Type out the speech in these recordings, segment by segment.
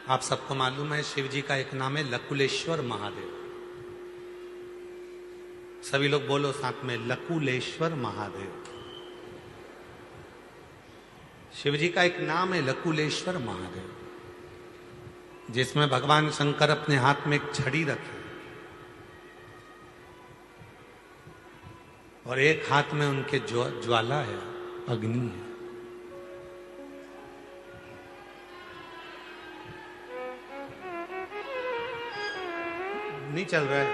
आप सबको मालूम है शिव जी का एक नाम है लकुलेश्वर महादेव। सभी लोग बोलो साथ में, लकुलेश्वर महादेव। शिव जी का एक नाम है लकुलेश्वर महादेव, जिसमें भगवान शंकर अपने हाथ में एक छड़ी रखे और एक हाथ में उनके ज्वाला है, अग्नि है। नहीं चल रहा है?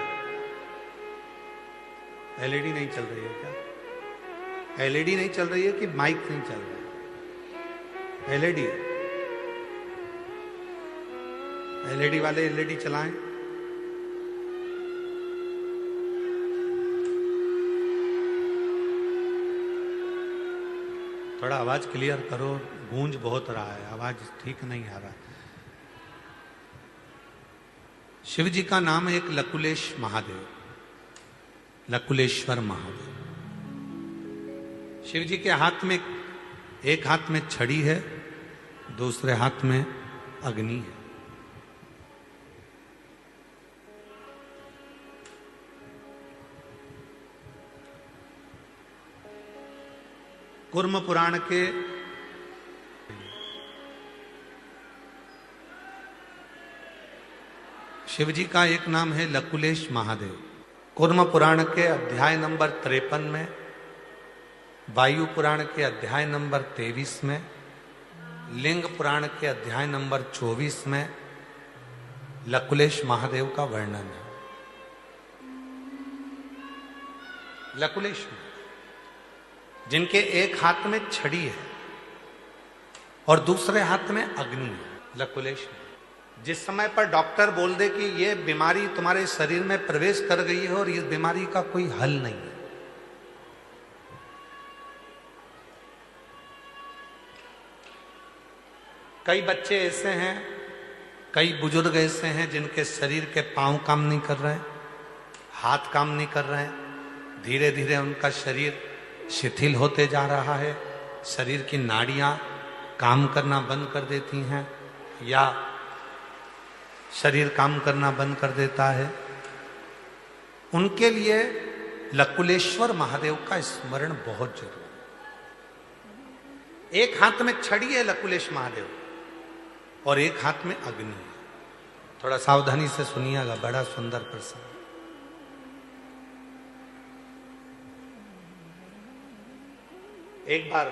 एलईडी नहीं चल रही है क्या? एलईडी नहीं चल रही है कि माइक नहीं चल रहा है? एलईडी, एलईडी वाले एलईडी चलाएं। थोड़ा आवाज क्लियर करो, गूंज बहुत रहा है, आवाज ठीक नहीं आ रहा। शिव जी का नाम है एक लकुलेश महादेव, लकुलेश्वर महादेव। शिव जी के हाथ में, एक हाथ में छड़ी है, दूसरे हाथ में अग्नि है। कूर्म पुराण के शिव जी का एक नाम है लकुलेश महादेव। कूर्म पुराण के अध्याय नंबर 53 में, वायु पुराण के अध्याय नंबर 23 में, लिंग पुराण के अध्याय नंबर 24 में लकुलेश महादेव का वर्णन है। लकुलेश जिनके एक हाथ में छड़ी है और दूसरे हाथ में अग्नि है। लकुलेश जिस समय पर डॉक्टर बोल दे कि ये बीमारी तुम्हारे शरीर में प्रवेश कर गई है और इस बीमारी का कोई हल नहीं है, कई बच्चे ऐसे हैं, कई बुजुर्ग ऐसे हैं जिनके शरीर के पांव काम नहीं कर रहे हैं, हाथ काम नहीं कर रहे हैं, धीरे धीरे उनका शरीर शिथिल होते जा रहा है, शरीर की नाड़ियां काम करना बंद कर देती हैं या शरीर काम करना बंद कर देता है। उनके लिए लकुलेश्वर महादेव का स्मरण बहुत जरूरी है। एक हाथ में छड़ी है लकुलेश महादेव और एक हाथ में अग्नि है। थोड़ा सावधानी से सुनिएगा, बड़ा सुंदर प्रसंग। एक बार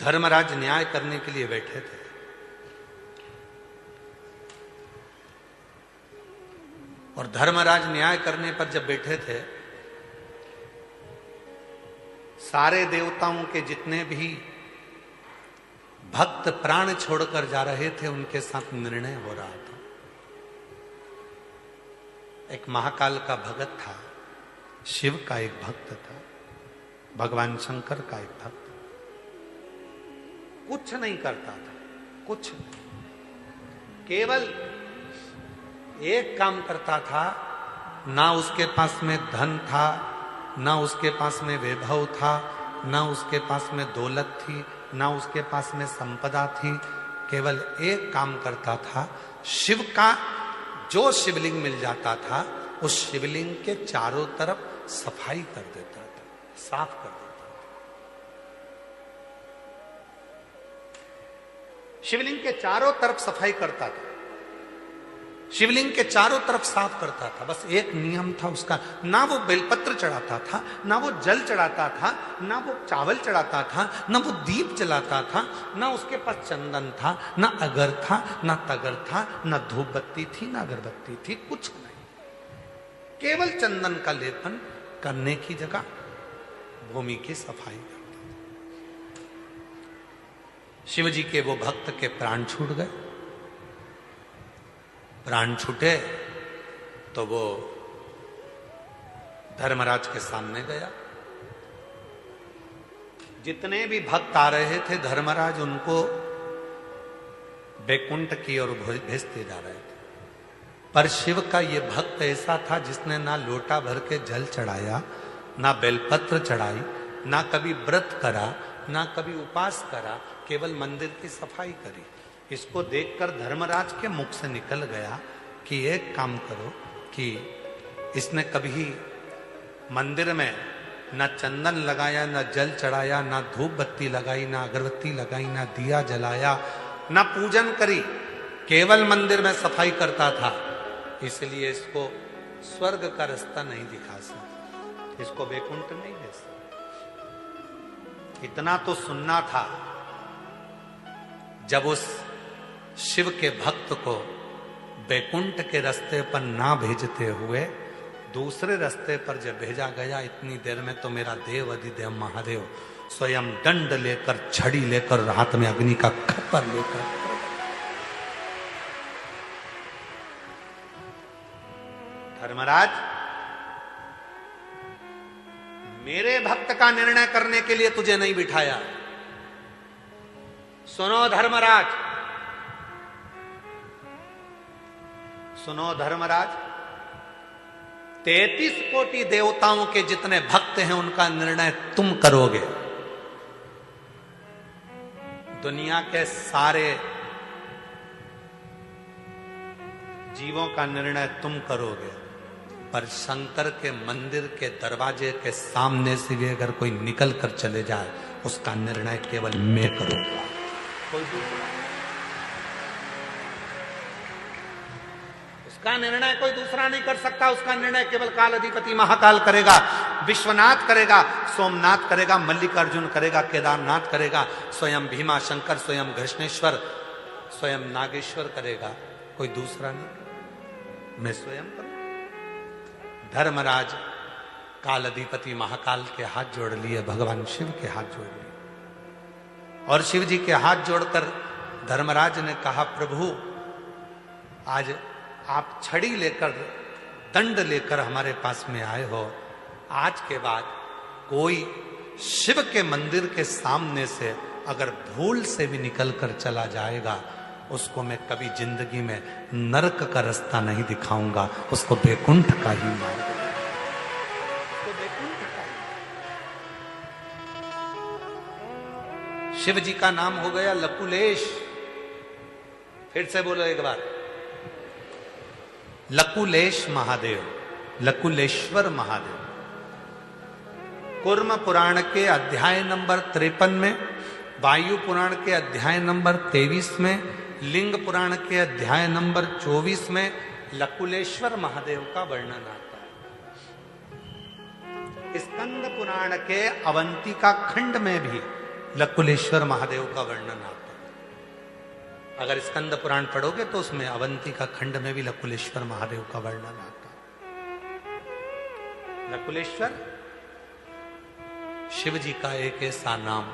धर्मराज न्याय करने के लिए बैठे थे और धर्मराज न्याय करने पर जब बैठे थे, सारे देवताओं के जितने भी भक्त प्राण छोड़कर जा रहे थे उनके साथ निर्णय हो रहा था। एक महाकाल का भगत था, शिव का एक भक्त था, भगवान शंकर का एक भक्त, कुछ नहीं करता था, कुछ नहीं, केवल एक काम करता था। ना उसके पास में धन था, ना उसके पास में वैभव था, ना उसके पास में दौलत थी, ना उसके पास में संपदा थी। केवल एक काम करता था, शिव का जो शिवलिंग मिल जाता था उस शिवलिंग के चारों तरफ सफाई कर देता था, साफ कर देता था। शिवलिंग के चारों तरफ सफाई करता था, शिवलिंग के चारों तरफ साफ करता था। बस एक नियम था उसका, ना वो बेलपत्र चढ़ाता था, ना वो जल चढ़ाता था, ना वो चावल चढ़ाता था, ना वो दीप जलाता था, ना उसके पास चंदन था, ना अगर था, ना तगर था, ना धूप बत्ती थी, ना अगरबत्ती थी, कुछ नहीं। केवल चंदन का लेपन करने की जगह भूमि की सफाई करता था। शिव जी के वो भक्त के प्राण छूट गए। प्राण छूटे तो वो धर्मराज के सामने गया। जितने भी भक्त आ रहे थे धर्मराज उनको बैकुंठ की ओर भेजते जा रहे थे, पर शिव का ये भक्त ऐसा था जिसने ना लोटा भर के जल चढ़ाया, ना बेलपत्र चढ़ाई, ना कभी व्रत करा, ना कभी उपास करा, केवल मंदिर की सफाई करी। इसको देखकर धर्मराज के मुख से निकल गया कि एक काम करो कि इसने कभी मंदिर में न चंदन लगाया, न जल चढ़ाया, न धूप बत्ती लगाई, न अगरबत्ती लगाई, न दिया जलाया, न पूजन करी, केवल मंदिर में सफाई करता था, इसलिए इसको स्वर्ग का रास्ता नहीं दिखा सकता, इसको वैकुंठ नहीं दे सकता। इतना तो सुनना था। जब उस शिव के भक्त को वैकुंठ के रास्ते पर ना भेजते हुए दूसरे रास्ते पर जब भेजा गया, इतनी देर में तो मेरा देव अधिदेव महादेव स्वयं दंड लेकर, छड़ी लेकर, हाथ में अग्नि का खप्पर लेकर, धर्मराज मेरे भक्त का निर्णय करने के लिए तुझे नहीं बिठाया। सुनो धर्मराज, सुनो धर्मराज, 33 कोटि देवताओं के जितने भक्त हैं उनका निर्णय तुम करोगे। दुनिया के सारे जीवों का निर्णय तुम करोगे, पर शंकर के मंदिर के दरवाजे के सामने से भी अगर कोई निकल कर चले जाए, उसका निर्णय केवल मैं करूंगा, कोई दूसरा। उसका निर्णय कोई दूसरा नहीं कर सकता। उसका निर्णय केवल काल अधिपति महाकाल करेगा, विश्वनाथ करेगा, सोमनाथ करेगा, मल्लिकार्जुन करेगा, केदारनाथ करेगा, स्वयं भीमा शंकर, स्वयं घृष्णेश्वर, स्वयं नागेश्वर करेगा, कोई दूसरा नहीं, मैं स्वयं करूं। धर्मराज काल अधिपति महाकाल के हाथ जोड़ लिए, भगवान शिव के हाथ जोड़ लिए, और शिव जी के हाथ जोड़कर धर्मराज ने कहा, प्रभु आज आप छड़ी लेकर, दंड लेकर हमारे पास में आए हो, आज के बाद कोई शिव के मंदिर के सामने से अगर भूल से भी निकल कर चला जाएगा, उसको मैं कभी जिंदगी में नरक का रास्ता नहीं दिखाऊंगा, उसको वैकुंठ का ही मार्ग, उसको वैकुंठ का ही। शिव जी का नाम हो गया लकुलेश। फिर से बोलो एक बार, लकुलेश महादेव, लकुलेश्वर महादेव। कूर्म पुराण के अध्याय नंबर 53 में, वायु पुराण के अध्याय नंबर 23 में, लिंग पुराण के अध्याय नंबर 24 में लकुलेश्वर महादेव का वर्णन आता है। स्कंद पुराण के अवंतिका खंड में भी लकुलेश्वर महादेव का वर्णन आता है। अगर स्कंद पुराण पढ़ोगे तो उसमें अवंतिका खंड में भी लकुलेश्वर महादेव का वर्णन आता है। लकुलेश्वर शिव जी का एक ऐसा नाम,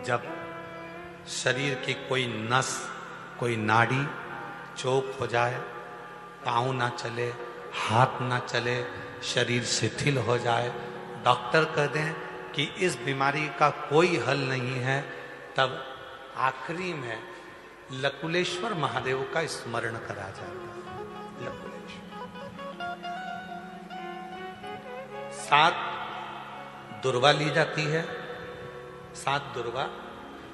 जब शरीर की कोई नस, कोई नाड़ी चौक हो जाए, पांव ना चले, हाथ ना चले, शरीर शिथिल हो जाए, डॉक्टर कह दें कि इस बीमारी का कोई हल नहीं है, तब आखिरी में लकुलेश्वर महादेव का स्मरण करा जाता है। लकुलेश्वर 7 दुर्वा ली जाती है, 7 दुर्वा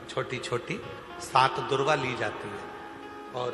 छोटी छोटी 7 दुर्वा ली जाती है, और